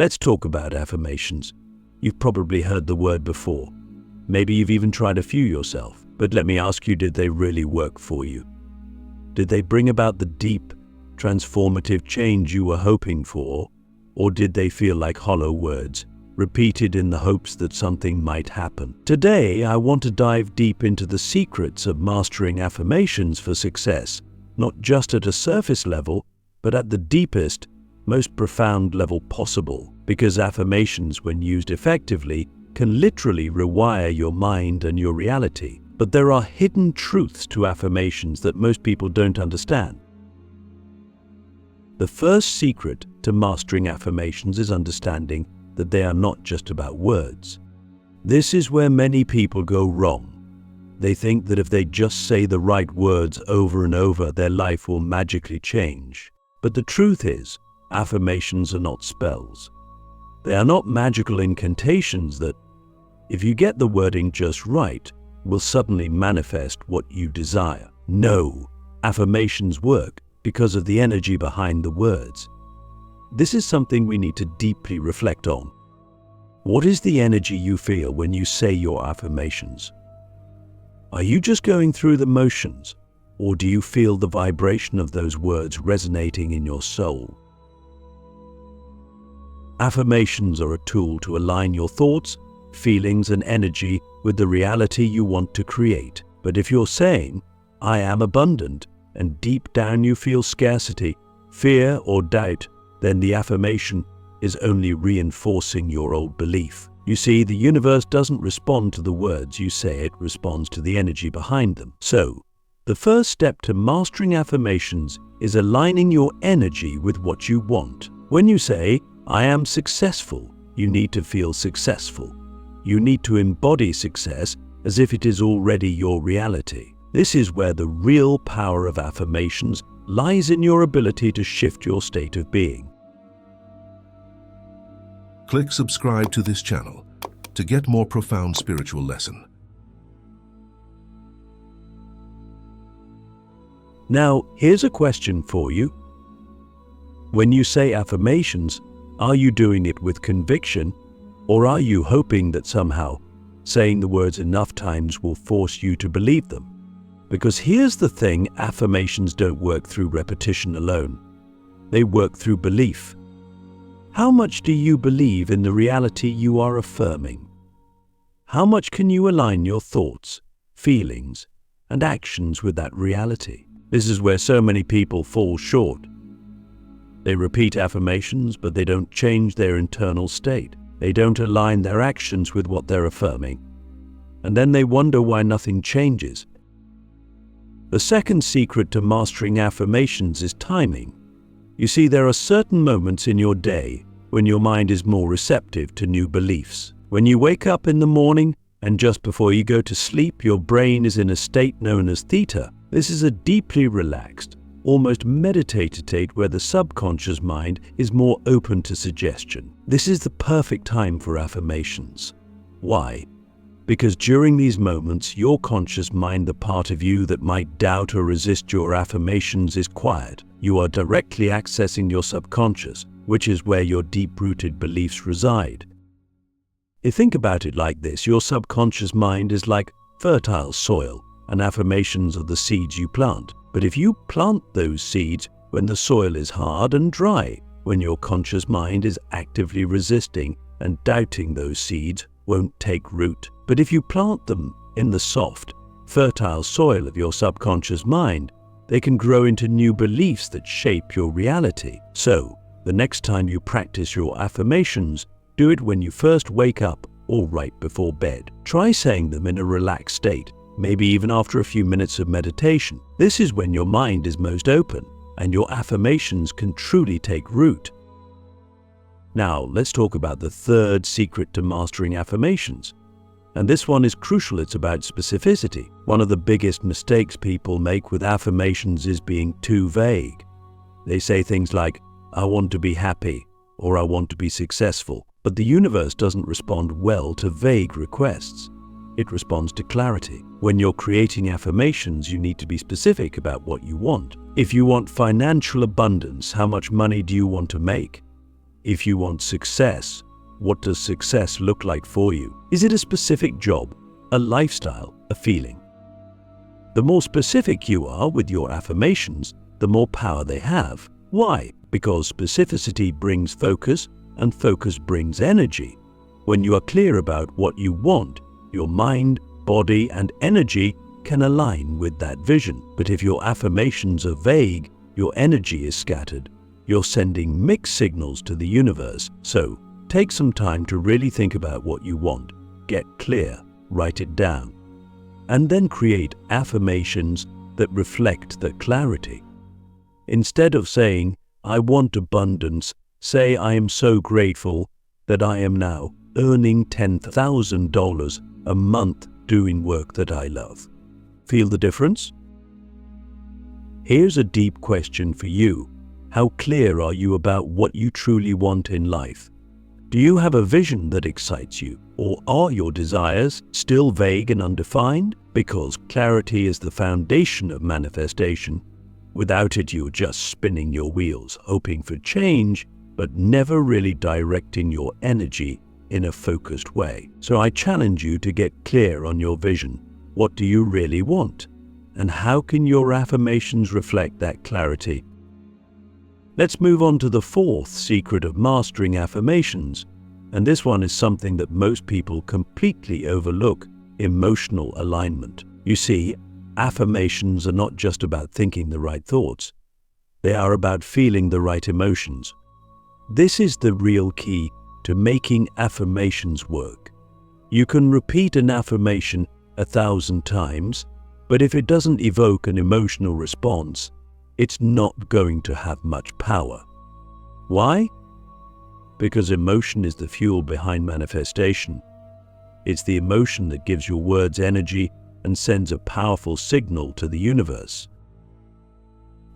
Let's talk about affirmations. You've probably heard the word before. Maybe you've even tried a few yourself. But let me ask you, did they really work for you? Did they bring about the deep, transformative change you were hoping for? Or did they feel like hollow words, repeated in the hopes that something might happen? Today, I want to dive deep into the secrets of mastering affirmations for success, not just at a surface level, but at the deepest, most profound level possible. Because affirmations, when used effectively, can literally rewire your mind and your reality. But there are hidden truths to affirmations that most people don't understand. The first secret to mastering affirmations is understanding that they are not just about words. This is where many people go wrong. They think that if they just say the right words over and over, their life will magically change. But the truth is, affirmations are not spells. They are not magical incantations that, if you get the wording just right, will suddenly manifest what you desire. No, affirmations work because of the energy behind the words. This is something we need to deeply reflect on. What is the energy you feel when you say your affirmations? Are you just going through the motions, or do you feel the vibration of those words resonating in your soul? Affirmations are a tool to align your thoughts, feelings, and energy with the reality you want to create. But if you're saying, "I am abundant," and deep down you feel scarcity, fear, or doubt, then the affirmation is only reinforcing your old belief. You see, the universe doesn't respond to the words you say, it responds to the energy behind them. So, the first step to mastering affirmations is aligning your energy with what you want. When you say, "I am successful," you need to feel successful. You need to embody success as if it is already your reality. This is where the real power of affirmations lies, in your ability to shift your state of being. Click subscribe to this channel to get more profound spiritual lesson. Now, here's a question for you. When you say affirmations, are you doing it with conviction, or are you hoping that somehow saying the words enough times will force you to believe them? Because here's the thing, affirmations don't work through repetition alone. They work through belief. How much do you believe in the reality you are affirming? How much can you align your thoughts, feelings, and actions with that reality? This is where so many people fall short. They repeat affirmations, but they don't change their internal state. They don't align their actions with what they're affirming. And then they wonder why nothing changes. The second secret to mastering affirmations is timing. You see, there are certain moments in your day when your mind is more receptive to new beliefs. When you wake up in the morning and just before you go to sleep, your brain is in a state known as theta. This is a deeply relaxed, almost meditative state where the subconscious mind is more open to suggestion. This is the perfect time for affirmations. Why? Because during these moments, your conscious mind, the part of you that might doubt or resist your affirmations, is quiet. You are directly accessing your subconscious, which is where your deep-rooted beliefs reside. You think about it like this: your subconscious mind is like fertile soil, and affirmations are the seeds you plant. But if you plant those seeds when the soil is hard and dry, when your conscious mind is actively resisting and doubting, those seeds won't take root. But if you plant them in the soft, fertile soil of your subconscious mind, they can grow into new beliefs that shape your reality. So, the next time you practice your affirmations, do it when you first wake up or right before bed. Try saying them in a relaxed state, maybe even after a few minutes of meditation. This is when your mind is most open and your affirmations can truly take root. Now, let's talk about the third secret to mastering affirmations. And this one is crucial. It's about specificity. One of the biggest mistakes people make with affirmations is being too vague. They say things like, "I want to be happy," or "I want to be successful." But the universe doesn't respond well to vague requests. It responds to clarity. When you're creating affirmations, you need to be specific about what you want. If you want financial abundance, how much money do you want to make? If you want success, what does success look like for you? Is it a specific job, a lifestyle, a feeling? The more specific you are with your affirmations, the more power they have. Why? Because specificity brings focus, and focus brings energy. When you are clear about what you want, your mind, body, and energy can align with that vision. But if your affirmations are vague, your energy is scattered. You're sending mixed signals to the universe. So, take some time to really think about what you want. Get clear, write it down, and then create affirmations that reflect that clarity. Instead of saying, "I want abundance," say, "I am so grateful that I am now earning $10,000 a month doing work that I love." Feel the difference? Here's a deep question for you. How clear are you about what you truly want in life? Do you have a vision that excites you, or are your desires still vague and undefined? Because clarity is the foundation of manifestation. Without it, you're just spinning your wheels, hoping for change, but never really directing your energy in a focused way. So I challenge you to get clear on your vision. What do you really want? And how can your affirmations reflect that clarity? Let's move on to the fourth secret of mastering affirmations. And this one is something that most people completely overlook: emotional alignment. You see, affirmations are not just about thinking the right thoughts. They are about feeling the right emotions. This is the real key to making affirmations work. You can repeat an affirmation 1,000 times, but if it doesn't evoke an emotional response, it's not going to have much power. Why? Because emotion is the fuel behind manifestation. It's the emotion that gives your words energy and sends a powerful signal to the universe.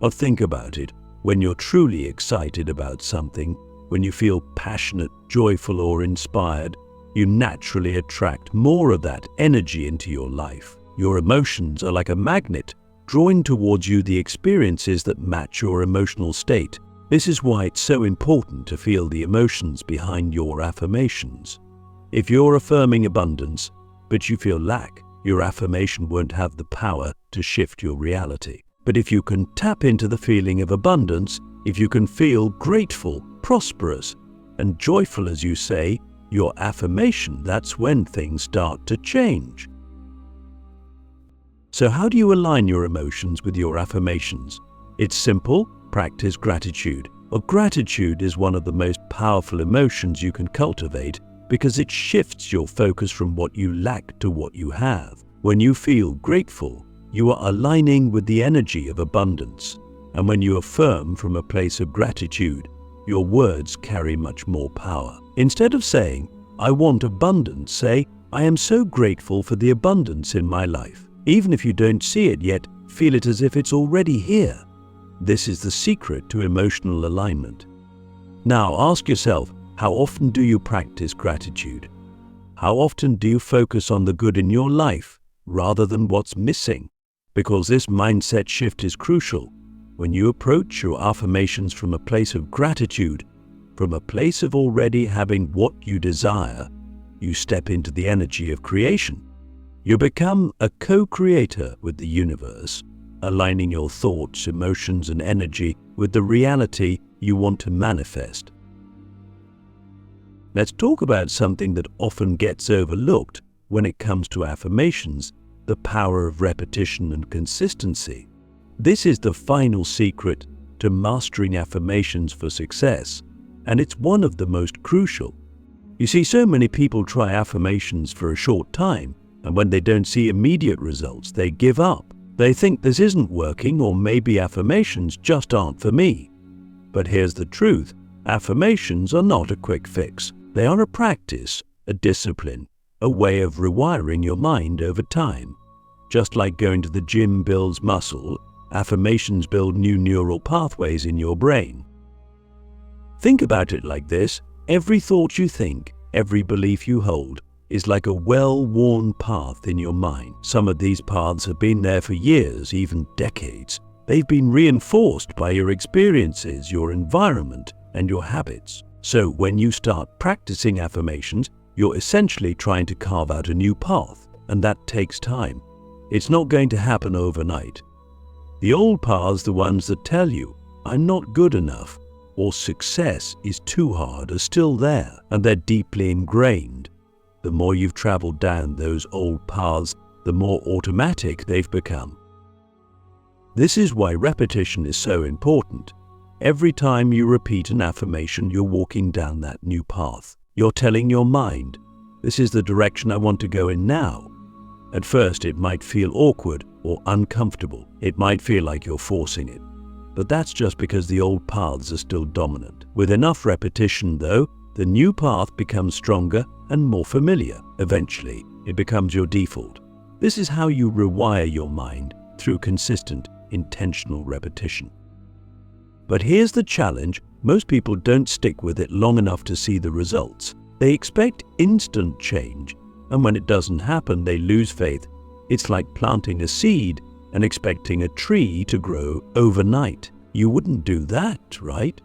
Or think about it. When you're truly excited about something, when you feel passionate, joyful, or inspired, you naturally attract more of that energy into your life. Your emotions are like a magnet, drawing towards you the experiences that match your emotional state. This is why it's so important to feel the emotions behind your affirmations. If you're affirming abundance, but you feel lack, your affirmation won't have the power to shift your reality. But if you can tap into the feeling of abundance, if you can feel grateful, prosperous, and joyful as you say your affirmation, that's when things start to change. So how do you align your emotions with your affirmations? It's simple. Practice gratitude. Well, gratitude is one of the most powerful emotions you can cultivate because it shifts your focus from what you lack to what you have. When you feel grateful, you are aligning with the energy of abundance. And when you affirm from a place of gratitude, your words carry much more power. Instead of saying, "I want abundance," say, "I am so grateful for the abundance in my life." Even if you don't see it yet, feel it as if it's already here. This is the secret to emotional alignment. Now ask yourself, how often do you practice gratitude? How often do you focus on the good in your life rather than what's missing? Because this mindset shift is crucial. When you approach your affirmations from a place of gratitude, from a place of already having what you desire, you step into the energy of creation. You become a co-creator with the universe, aligning your thoughts, emotions, and energy with the reality you want to manifest. Let's talk about something that often gets overlooked when it comes to affirmations: the power of repetition and consistency. This is the final secret to mastering affirmations for success, and it's one of the most crucial. You see, so many people try affirmations for a short time, and when they don't see immediate results, they give up. They think this isn't working, or maybe affirmations just aren't for me. But here's the truth. Affirmations are not a quick fix. They are a practice, a discipline, a way of rewiring your mind over time. Just like going to the gym builds muscle, affirmations build new neural pathways in your brain. Think about it like this. Every thought you think, every belief you hold, is like a well-worn path in your mind. Some of these paths have been there for years, even decades. They've been reinforced by your experiences, your environment, and your habits. So when you start practicing affirmations, you're essentially trying to carve out a new path, and that takes time. It's not going to happen overnight. The old paths, the ones that tell you, "I'm not good enough," or "success is too hard," are still there, and they're deeply ingrained. The more you've traveled down those old paths, the more automatic they've become. This is why repetition is so important. Every time you repeat an affirmation, you're walking down that new path. You're telling your mind, "This is the direction I want to go in now." At first, it might feel awkward or uncomfortable. It might feel like you're forcing it. But that's just because the old paths are still dominant. With enough repetition, though, the new path becomes stronger and more familiar. Eventually, it becomes your default. This is how you rewire your mind, through consistent, intentional repetition. But here's the challenge: most people don't stick with it long enough to see the results. They expect instant change, and when it doesn't happen, they lose faith. It's like planting a seed and expecting a tree to grow overnight. You wouldn't do that, right?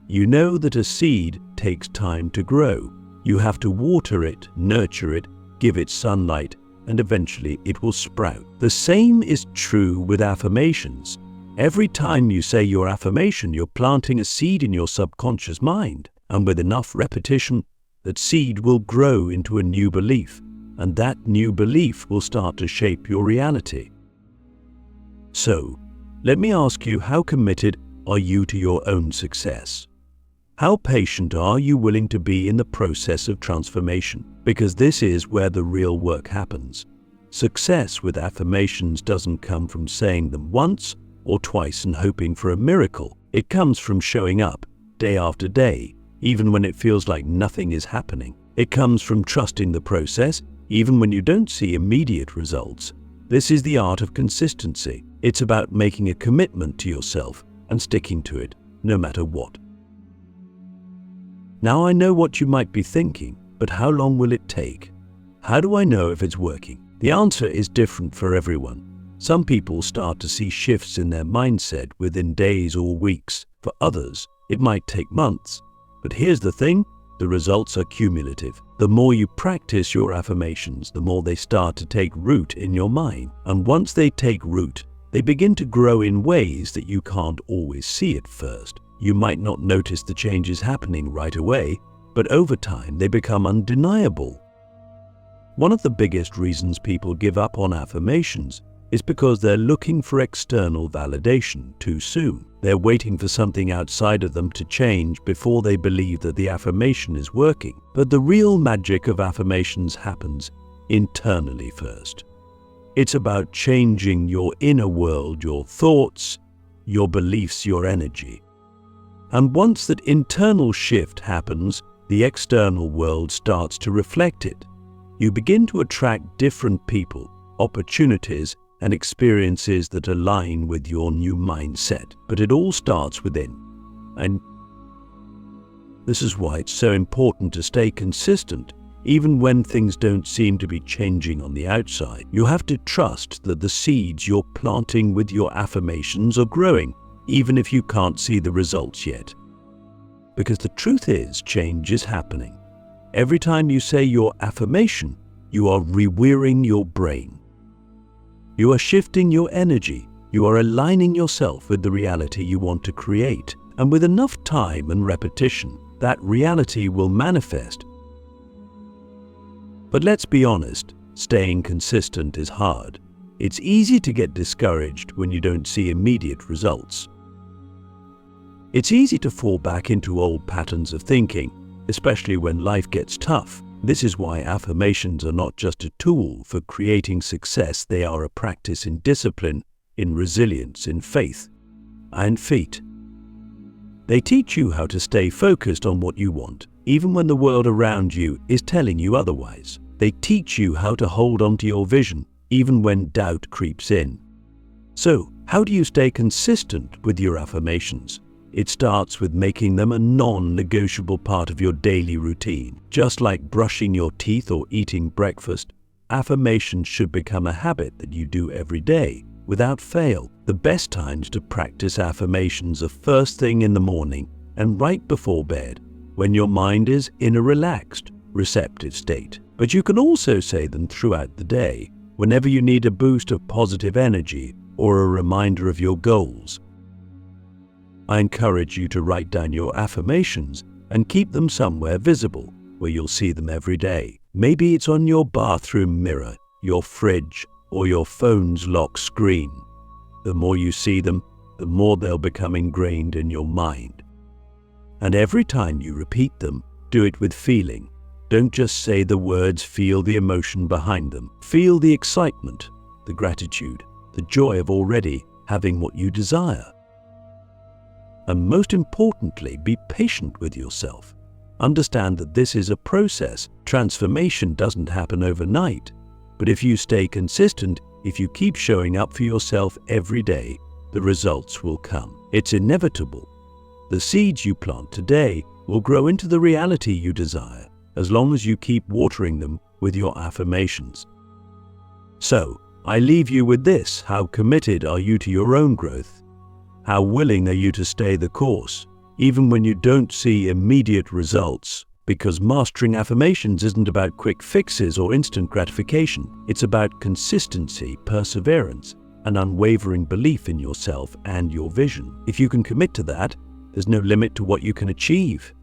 You know that a seed takes time to grow. You have to water it, nurture it, give it sunlight, and eventually it will sprout. The same is true with affirmations. Every time you say your affirmation, you're planting a seed in your subconscious mind, and with enough repetition, that seed will grow into a new belief, and that new belief will start to shape your reality. So, let me ask you, how committed are you to your own success? How patient are you willing to be in the process of transformation? Because this is where the real work happens. Success with affirmations doesn't come from saying them once or twice and hoping for a miracle. It comes from showing up day after day, even when it feels like nothing is happening. It comes from trusting the process, even when you don't see immediate results. This is the art of consistency. It's about making a commitment to yourself and sticking to it, no matter what. Now I know what you might be thinking, but how long will it take? How do I know if it's working? The answer is different for everyone. Some people start to see shifts in their mindset within days or weeks. For others, it might take months. But here's the thing, the results are cumulative. The more you practice your affirmations, the more they start to take root in your mind. And once they take root, they begin to grow in ways that you can't always see at first. You might not notice the changes happening right away, but over time they become undeniable. One of the biggest reasons people give up on affirmations is because they're looking for external validation too soon. They're waiting for something outside of them to change before they believe that the affirmation is working. But the real magic of affirmations happens internally first. It's about changing your inner world, your thoughts, your beliefs, your energy. And once that internal shift happens, the external world starts to reflect it. You begin to attract different people, opportunities, and experiences that align with your new mindset. But it all starts within. And this is why it's so important to stay consistent, even when things don't seem to be changing on the outside. You have to trust that the seeds you're planting with your affirmations are growing, even if you can't see the results yet. Because the truth is, change is happening. Every time you say your affirmation, you are rewiring your brain. You are shifting your energy. You are aligning yourself with the reality you want to create. And with enough time and repetition, that reality will manifest. But let's be honest, staying consistent is hard. It's easy to get discouraged when you don't see immediate results. It's easy to fall back into old patterns of thinking, especially when life gets tough. This is why affirmations are not just a tool for creating success, they are a practice in discipline, in resilience, in faith, and feet. They teach you how to stay focused on what you want, even when the world around you is telling you otherwise. They teach you how to hold on to your vision, even when doubt creeps in. So, how do you stay consistent with your affirmations? It starts with making them a non-negotiable part of your daily routine. Just like brushing your teeth or eating breakfast, affirmations should become a habit that you do every day, without fail. The best times to practice affirmations are first thing in the morning and right before bed. when your mind is in a relaxed, receptive state. But you can also say them throughout the day, whenever you need a boost of positive energy or a reminder of your goals. I encourage you to write down your affirmations and keep them somewhere visible where you'll see them every day. Maybe it's on your bathroom mirror, your fridge, or your phone's lock screen. The more you see them, the more they'll become ingrained in your mind. And every time you repeat them, do it with feeling. Don't just say the words, feel the emotion behind them. Feel the excitement, the gratitude, the joy of already having what you desire. And most importantly, be patient with yourself. Understand that this is a process. Transformation doesn't happen overnight. But if you stay consistent, if you keep showing up for yourself every day, the results will come. It's inevitable. The seeds you plant today will grow into the reality you desire, as long as you keep watering them with your affirmations. So, I leave you with this. How committed are you to your own growth? How willing are you to stay the course, even when you don't see immediate results? Because mastering affirmations isn't about quick fixes or instant gratification. It's about consistency, perseverance, and unwavering belief in yourself and your vision. If you can commit to that, there's no limit to what you can achieve.